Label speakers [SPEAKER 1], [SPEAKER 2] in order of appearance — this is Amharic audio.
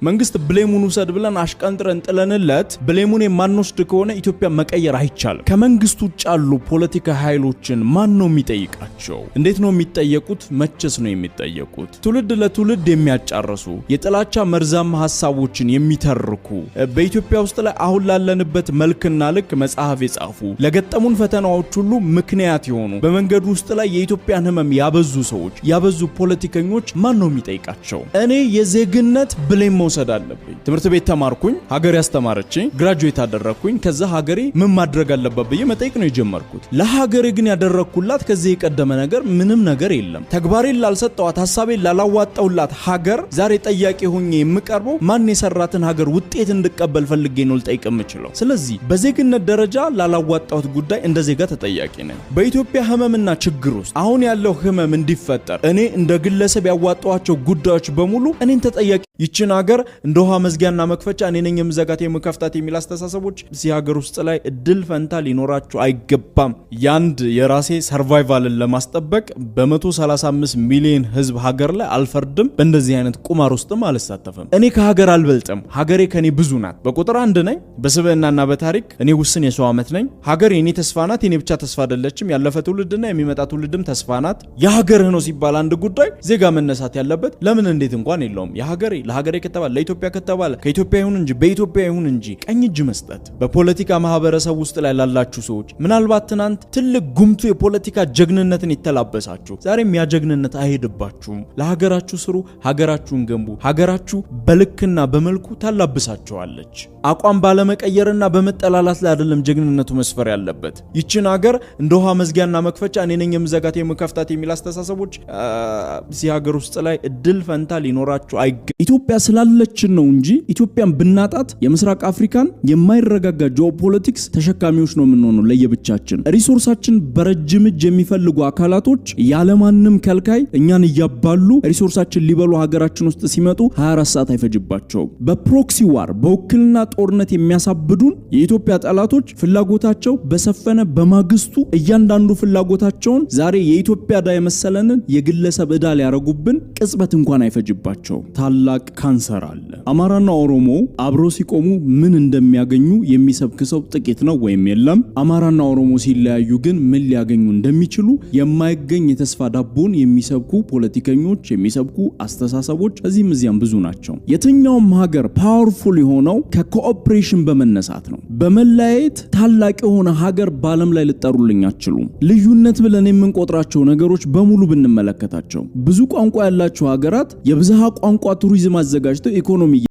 [SPEAKER 1] መንግስት ብሌሙን ውሰድ ብለን አሽቀንጥረን ጥለንለት ብሌሙን የማንወስድ ከሆነ ኢትዮጵያ መቀየር አይቻልም። ከመንግስት ውጭ ያሉ ፖለቲካ ኃይሎችን ማን ነው የሚጠይቃቸው? እንዴት ነው የሚጠየቁት? መቼስ ነው የሚጠየቁት? ትውልድ ለትውልድ የሚያጫርሱ የጥላቻ መርዛማ ሐሳቦችን የሚተርኩ በኢትዮጵያ ውስጥ ላይ አሁን ላለንበት መልክና ልክ መጽሐፍ የጻፉ ለገጠሙን ፈተናዎች ሁሉ ምክንያት የሆኑ በመንገዱ ውስጥ ላይ የኢትዮጵያን ህመም ያበዙ ሰዎች ያበዙ ፖለቲከኞች ማን ነው የሚጠይቃቸው? እኔ የዜግነት ብሌም መውሰድ አለብኝ። ትምህርት ቤት ተማርኩኝ፣ ሀገር ያስተማረችኝ፣ ግራጁዌት አደረኩኝ። ከዛ ሀገሬ ምን ማድረግ አለበት ብዬ መጠየቅ ነው የጀመርኩት። ለሀገሬ ግን ያደረኩላት ከዚህ የቀደመ ነገር ምንም ነገር የለም። ተግባሬን ላልሰጠዋት፣ ሐሳቤን ላላዋጣውላት ሀገር ዛሬ ጠያቂ ሆኜ የምቀርበው ማን የሰራትን ሀገር ውጤት እንድቀበል ፈልጌ ነው ልጠይቅ የምችለው። ስለዚህ በዜግነት ደረጃ ላላዋጣውት ጉዳይ እንደ ዜጋ ተጠያቂ ነኝ። በኢትዮጵያ ህመምና ችግር ውስጥ አሁን ያለው ህመም እንዲፈጠር እኔ እንደ ግለሰብ ያዋጣዋቸው ጉዳዮች በሙሉ እኔን ተጠያቂ ይችን ሀገር እንደ ውሃ መዝጊያና መክፈቻ እኔ ነኝ የምዘጋት የምከፍታት የሚል አስተሳሰቦች እዚህ ሀገር ውስጥ ላይ እድል ፈንታ ሊኖራቸው አይገባም። ያንድ የራሴ ሰርቫይቫልን ለማስጠበቅ በ135 ሚሊዮን ህዝብ ሀገር ላይ አልፈርድም። በእንደዚህ አይነት ቁማር ውስጥም አልሳተፍም። እኔ ከሀገር አልበልጥም። ሀገሬ ከኔ ብዙ ናት። በቁጥር አንድ ነኝ። በስብዕናና በታሪክ እኔ ውስን የሰው ዓመት ነኝ። ሀገር የኔ ተስፋ ናት። የኔ ብቻ ተስፋ አይደለችም። ያለፈ ትውልድና የሚመጣ ትውልድም ተስፋ ናት። የሀገርህ ነው ሲባል አንድ ጉዳይ ዜጋ መነሳት ያለበት ለምን እንዴት እንኳን የለውም። የሀገሬ ለሀገሬ ከተባለ ለኢትዮጵያ ከተባለ ከኢትዮጵያ ይሁን እንጂ በኢትዮጵያ ይሁን እንጂ ቀኝ እጅ መስጠት። በፖለቲካ ማህበረሰብ ውስጥ ላይ ላላችሁ ሰዎች ምናልባት ትናንት ትልቅ ጉምቱ የፖለቲካ ጀግንነትን የተላበሳችሁ ዛሬም ያ ጀግንነት አይሄድባችሁም። ለሀገራችሁ ስሩ፣ ሀገራችሁን ገንቡ። ሀገራችሁ በልክና በመልኩ ታላብሳችኋለች። አቋም ባለመቀየርና በመጠላላት ላይ አይደለም ጀግንነቱ መስፈር ያለበት። ይችን ሀገር እንደ ውሃ መዝጊያና መክፈቻ እኔ ነኝ የምዘጋት የምከፍታት የሚል አስተሳሰቦች እዚህ ሀገር ውስጥ ላይ እድል ፈንታ ሊኖራችሁ ኢትዮጵያ ስላለችን ነው እንጂ ኢትዮጵያን ብናጣት የምስራቅ አፍሪካን የማይረጋጋ ጂኦፖለቲክስ ተሸካሚዎች ነው የምንሆነው ለየብቻችን። ሪሶርሳችን በረጅም እጅ የሚፈልጉ አካላቶች ያለማንም ከልካይ እኛን እያባሉ ሪሶርሳችን ሊበሉ ሀገራችን ውስጥ ሲመጡ 24 ሰዓት አይፈጅባቸውም። በፕሮክሲ ዋር በውክልና ጦርነት የሚያሳብዱን የኢትዮጵያ ጠላቶች ፍላጎታቸው በሰፈነ በማግስቱ እያንዳንዱ ፍላጎታቸውን ዛሬ የኢትዮጵያ ዕዳ የመሰለንን የግለሰብ ዕዳ ሊያረጉብን ቅጽበት እንኳን አይፈጅባቸው። ታላቅ ካንሰር አለ። አማራና ኦሮሞ አብሮ ሲቆሙ ምን እንደሚያገኙ የሚሰብክ ሰው ጥቂት ነው ወይም የለም። አማራና ኦሮሞ ሲለያዩ ግን ምን ሊያገኙ እንደሚችሉ የማይገኝ የተስፋ ዳቦን የሚሰብኩ ፖለቲከኞች፣ የሚሰብኩ አስተሳሰቦች እዚህም እዚያም ብዙ ናቸው። የትኛውም ሀገር ፓወርፉል የሆነው ከኮኦፕሬሽን በመነሳት ነው። በመለያየት ታላቅ የሆነ ሀገር በዓለም ላይ ልጠሩልኝ አትችሉም። ልዩነት ብለን የምንቆጥራቸው ነገሮች በሙሉ ብንመለከታቸው ብዙ ቋንቋ ያላቸው ሀገራት የብዝሃ ቋንቋ ቱሪዝም አዘጋጅተው ኢኮኖሚ